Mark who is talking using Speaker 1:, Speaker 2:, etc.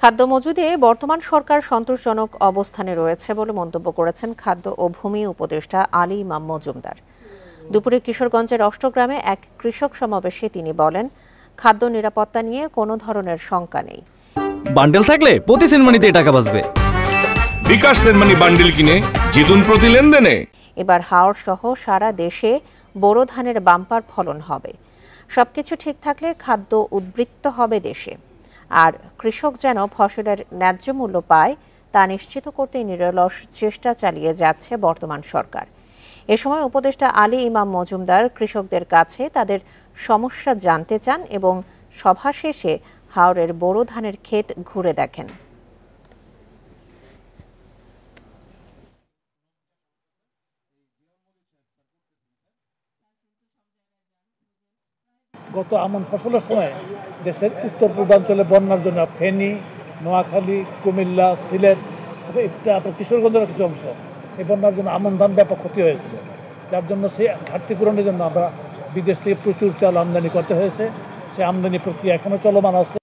Speaker 1: খাদ্য মজুদে বর্তমান সরকার সন্তোষজনক অবস্থানে রয়েছে বলে মন্তব্য করেছেন খাদ্য ও ভূমি উপদেষ্টা আলী ইমাম মজুমদার। দুপুরে কিশোরগঞ্জের অষ্টগ্রামে এক কৃষক সমাবেশে তিনি বলেন, খাদ্য নিরাপত্তা নিয়ে কোনো ধরনের শঙ্কা নেই।
Speaker 2: বান্ডেল থাকলে প্রতি সেনমানিতে টাকা বাঁচবে।
Speaker 3: বিকাশ সেনমানি বান্ডেল কিনে জিতুন প্রতি লেনদেনে।
Speaker 1: এবার হাওড় সহ সারা দেশে বোরো ধানের বাম্পার ফলন হবে। সবকিছু ঠিক থাকলে খাদ্য উদ্বৃত্ত হবে দেশে, আর কৃষক যেন ফসলের ন্যায্য মূল্য পায় তা নিশ্চিত করতে নিরলস চেষ্টা চালিয়ে যাচ্ছে বর্তমান সরকার। এ সময় উপদেষ্টা আলী ইমাম মজুমদার কৃষকদের কাছে তাদের সমস্যা জানতে চান এবং সভা শেষে হাওরের বোরো ধানের ক্ষেত ঘুরে দেখেন।
Speaker 4: গত আমন ফসলের সময় দেশের উত্তর পূর্বাঞ্চলে বন্যার জন্য ফেনী, নোয়াখালী, কুমিল্লা, সিলেট, আপনার কিশোরগঞ্জের কিছু অংশ এই বন্যার জন্য আমন ধান ব্যাপক ক্ষতি হয়েছিল, যার জন্য সেই ঘাটতি পূরণের জন্য আমরা বিদেশ থেকে প্রচুর চাল আমদানি করতে হয়েছে। সেই আমদানি প্রক্রিয়া এখনও চলমান আছে।